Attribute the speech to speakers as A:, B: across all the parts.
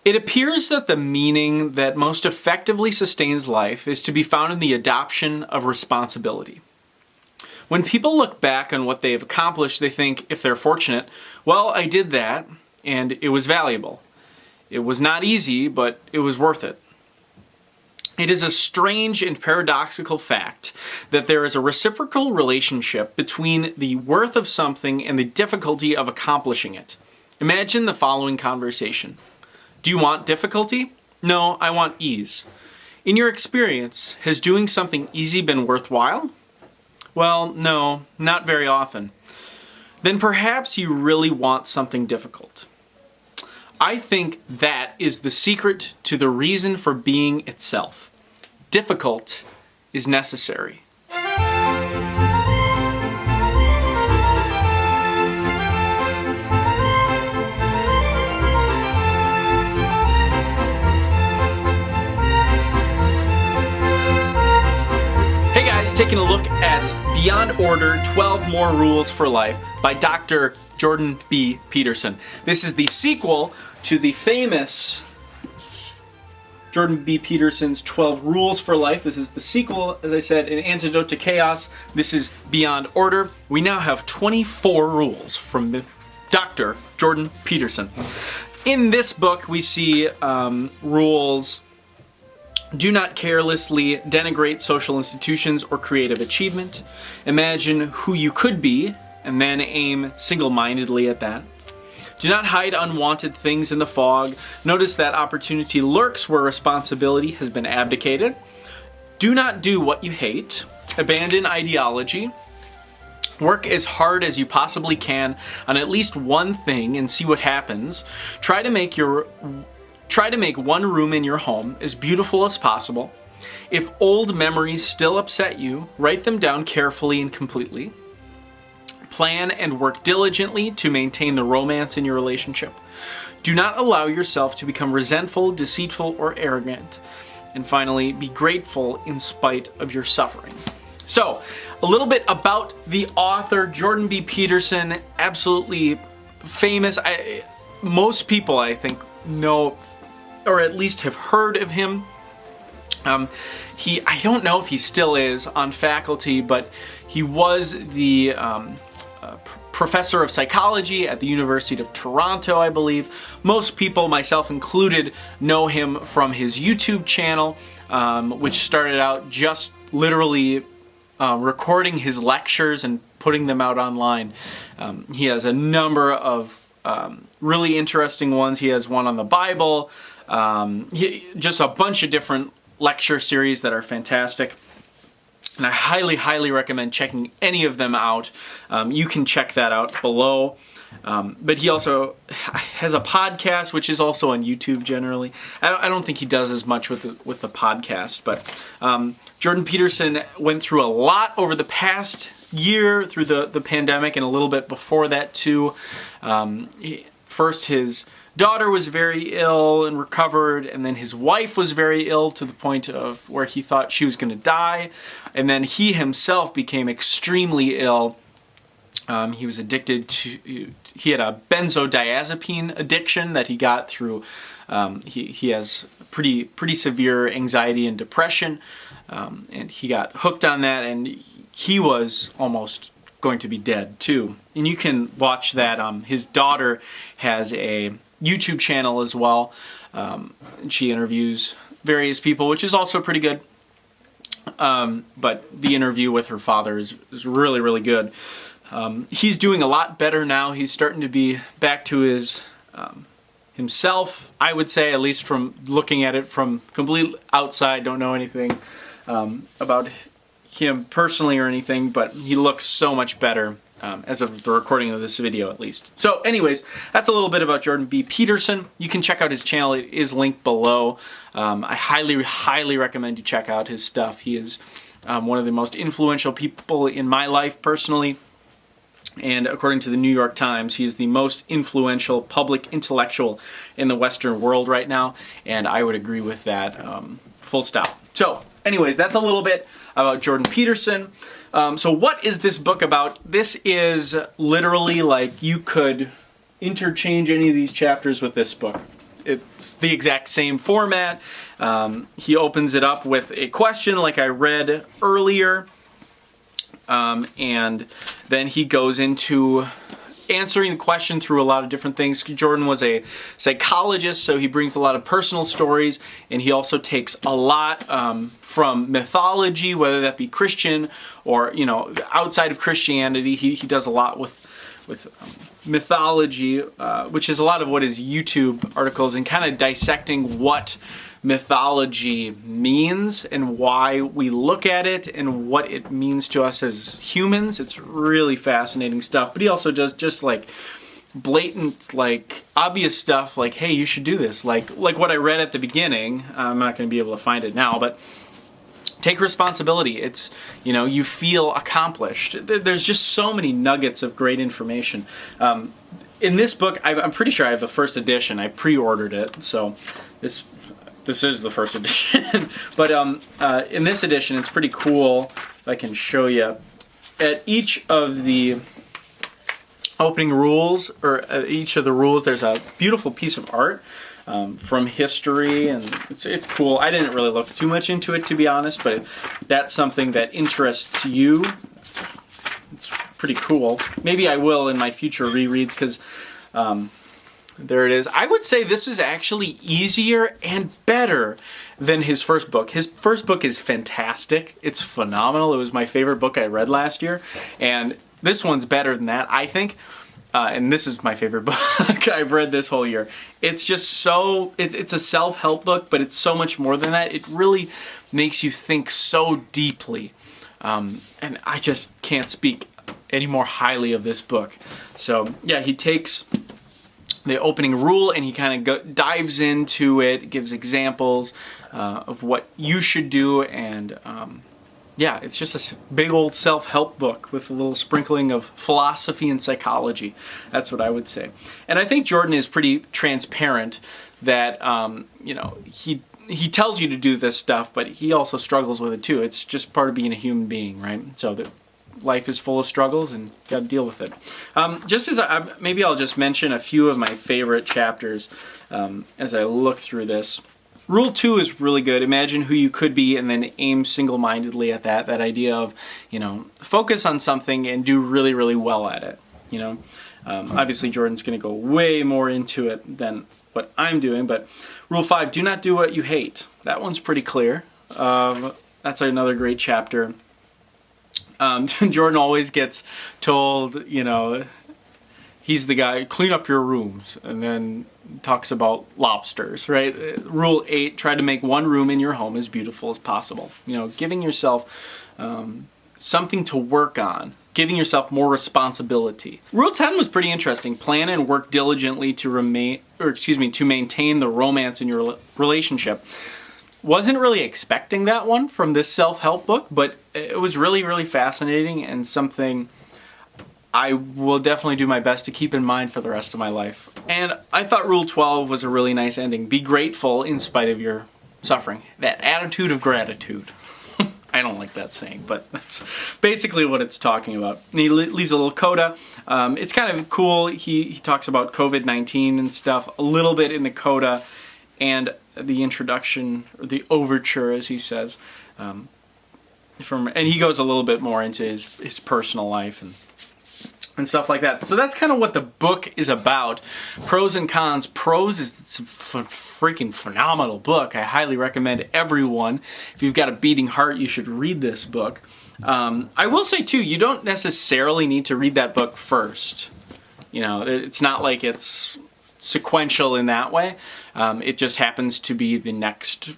A: It appears that the meaning that most effectively sustains life is to be found in the adoption of responsibility. When people look back on what they have accomplished, they think, if they're fortunate, well, I did that, and it was valuable. It was not easy, but it was worth it. It is a strange and paradoxical fact that there is a reciprocal relationship between the worth of something and the difficulty of accomplishing it. Imagine the following conversation. Do you want difficulty? No, I want ease. In your experience, has doing something easy been worthwhile? Well, no, not very often. Then perhaps you really want something difficult. I think that is the secret to the reason for being itself. Difficult is necessary. Taking a look at Beyond Order, 12 More Rules for Life by Dr. Jordan B. Peterson. This is the sequel to the famous Jordan B. Peterson's 12 Rules for Life. This is the sequel, as I said, An Antidote to Chaos. This is Beyond Order. We now have 24 rules from Dr. Jordan Peterson. In this book, we see rules. Do not carelessly denigrate social institutions or creative achievement. Imagine who you could be, and then aim single-mindedly at that. Do not hide unwanted things in the fog. Notice that opportunity lurks where responsibility has been abdicated. Do not do what you hate. Abandon ideology. Work as hard as you possibly can on at least one thing and see what happens. Try to make one room in your home as beautiful as possible. If old memories still upset you, write them down carefully and completely. Plan and work diligently to maintain the romance in your relationship. Do not allow yourself to become resentful, deceitful, or arrogant. And finally, be grateful in spite of your suffering. So, a little bit about the author, Jordan B. Peterson, absolutely famous. Most people, I think, know or at least have heard of him. I don't know if he still is on faculty, but he was the professor of psychology at the University of Toronto, I believe. Most people, myself included, know him from his YouTube channel, which started out just literally recording his lectures and putting them out online. He has a number of really interesting ones. He has one on the Bible, just a bunch of different lecture series that are fantastic. And I highly, highly recommend checking any of them out. You can check that out below. But he also has a podcast, which is also on YouTube generally. I don't think he does as much with the podcast, but Jordan Peterson went through a lot over the past year through the pandemic and a little bit before that too. First, his daughter was very ill and recovered, and then his wife was very ill to the point of where he thought she was going to die, and then he himself became extremely ill. He was addicted to, he had a benzodiazepine addiction that he got through, he has pretty severe anxiety and depression, and he got hooked on that, and he was almost going to be dead too. And you can watch that. His daughter has a YouTube channel as well. She interviews various people, which is also pretty good. But the interview with her father is really, really good. He's doing a lot better now. He's starting to be back to his himself, I would say, at least from looking at it from complete outside. Don't know anything about him personally or anything, but he looks so much better as of the recording of this video, at least. So anyways, that's a little bit about Jordan B. Peterson. You can check out his channel. It is linked below. I highly, highly recommend you check out his stuff. He is one of the most influential people in my life personally. And according to the New York Times, he is the most influential public intellectual in the Western world right now. And I would agree with that, full stop. So anyways, that's a little bit about Jordan Peterson. So what is this book about? This is literally like you could interchange any of these chapters with this book. it's the exact same format. He opens it up with a question like I read earlier, and then he goes into answering the question through a lot of different things. Jordan was a psychologist, so he brings a lot of personal stories, and he also takes a lot from mythology, whether that be Christian or, you know, outside of Christianity. He does a lot with mythology, which is a lot of what his YouTube articles, and kind of dissecting what mythology means and why we look at it and what it means to us as humans. It's really fascinating stuff. But he also does just like blatant, like obvious stuff, like, hey, you should do this, like what I read at the beginning. I'm not going to be able to find it now, but take responsibility. It's, you know, you feel accomplished. There's just so many nuggets of great information. In this book, I'm pretty sure I have the first edition. I pre-ordered it, so this is the first edition. But in this edition, it's pretty cool. If I can show you, at each of the opening rules, or each of the rules, there's a beautiful piece of art from history, and it's cool. I didn't really look too much into it, to be honest, but if that's something that interests you, it's pretty cool. Maybe I will in my future rereads, because there it is. I would say this was actually easier and better than his first book. His first book is fantastic. It's phenomenal. It was my favorite book I read last year, and this one's better than that, I think. And this is my favorite book I've read this whole year. It's just so, it's a self-help book, but it's so much more than that. It really makes you think so deeply. And I just can't speak any more highly of this book. So yeah, he takes the opening rule and he kind of dives into it, gives examples of what you should do, and yeah, it's just a big old self-help book with a little sprinkling of philosophy and psychology. That's what I would say. And I think Jordan is pretty transparent that, you know, he tells you to do this stuff, but he also struggles with it too. It's just part of being a human being, right? So that life is full of struggles and you got to deal with it. Just as maybe I'll just mention a few of my favorite chapters as I look through this. Rule 2 is really good. Imagine who you could be and then aim single-mindedly at that. That idea of, you know, focus on something and do really, really well at it. You know, obviously Jordan's going to go way more into it than what I'm doing. But Rule 5, do not do what you hate. That one's pretty clear. That's another great chapter. Jordan always gets told, you know, he's the guy, clean up your rooms, and then talks about lobsters, right? Rule 8, try to make one room in your home as beautiful as possible. You know, giving yourself something to work on, giving yourself more responsibility. Rule 10 was pretty interesting. Plan and work diligently to maintain the romance in your relationship. Wasn't really expecting that one from this self-help book, but it was really, really fascinating and something I will definitely do my best to keep in mind for the rest of my life. And I thought Rule 12 was a really nice ending. Be grateful in spite of your suffering. That attitude of gratitude. I don't like that saying, but that's basically what it's talking about. And he leaves a little coda. It's kind of cool. He talks about COVID-19 and stuff a little bit in the coda, and the introduction, or the overture, as he says. And he goes a little bit more into his personal life and stuff like that. So that's kind of what the book is about. Pros and cons. Pros is it's a freaking phenomenal book. I highly recommend everyone. If you've got a beating heart, you should read this book. I will say too, you don't necessarily need to read that book first. You know, it's not like it's sequential in that way. It just happens to be the next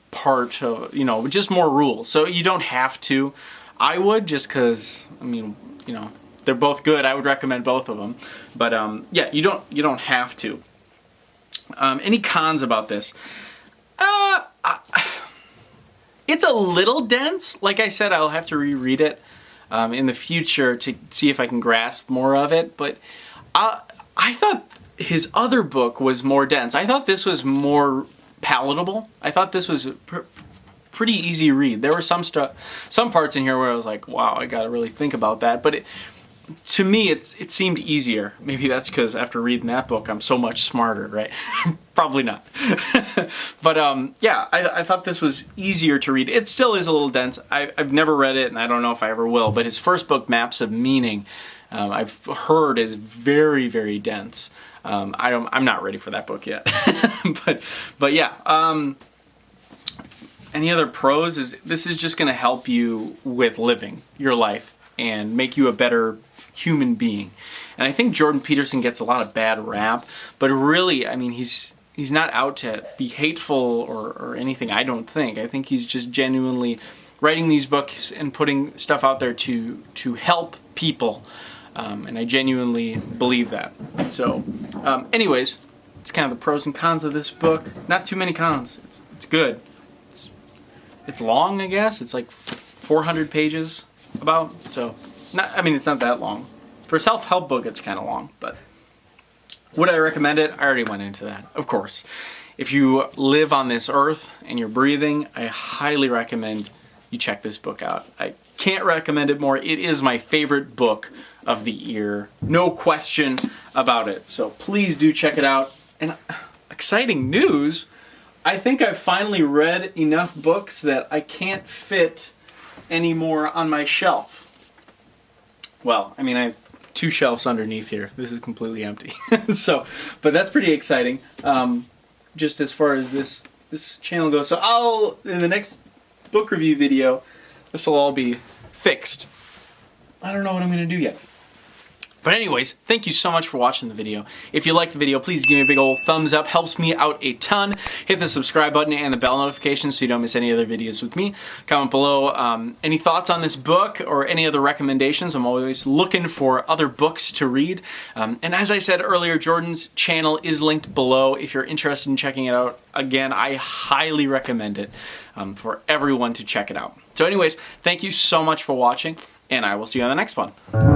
A: part of, you know, just more rules. So you don't have to. I would, just because, I mean, you know, they're both good. I would recommend both of them. But yeah, you don't have to. Any cons about this? It's a little dense. Like I said, I'll have to reread it in the future to see if I can grasp more of it. But I thought his other book was more dense. I thought this was more palatable. I thought this was a pretty easy read. There were some parts in here where I was like, wow, I got to really think about that. But to me, it seemed easier. Maybe that's because after reading that book, I'm so much smarter, right? Probably not. But yeah, I thought this was easier to read. It still is a little dense. I've never read it, and I don't know if I ever will, but his first book, Maps of Meaning, I've heard is very, very dense. I'm not ready for that book yet. but yeah. Any other pros is this is just going to help you with living your life and make you a better human being. And I think Jordan Peterson gets a lot of bad rap, but really, I mean, he's not out to be hateful or anything, I don't think. I think he's just genuinely writing these books and putting stuff out there to help people. And I genuinely believe that. So, anyways, it's kind of the pros and cons of this book. Not too many cons. It's good. It's long, I guess. It's like 400 pages about. So, it's not that long. For a self-help book, it's kind of long. But would I recommend it? I already went into that, of course. If you live on this earth and you're breathing, I highly recommend you check this book out. I can't recommend it more. It is my favorite book of the year. No question about it. So please do check it out. And exciting news, I think I've finally read enough books that I can't fit anymore on my shelf. Well, I mean, I have 2 shelves underneath here. This is completely empty. But that's pretty exciting. Just as far as this channel goes. So in the next book review video, this will all be fixed. I don't know what I'm going to do yet. But anyways, thank you so much for watching the video. If you liked the video, please give me a big old thumbs up. Helps me out a ton. Hit the subscribe button and the bell notification so you don't miss any other videos with me. Comment below any thoughts on this book or any other recommendations. I'm always looking for other books to read. And as I said earlier, Jordan's channel is linked below. If you're interested in checking it out, again, I highly recommend it for everyone to check it out. So anyways, thank you so much for watching, and I will see you on the next one.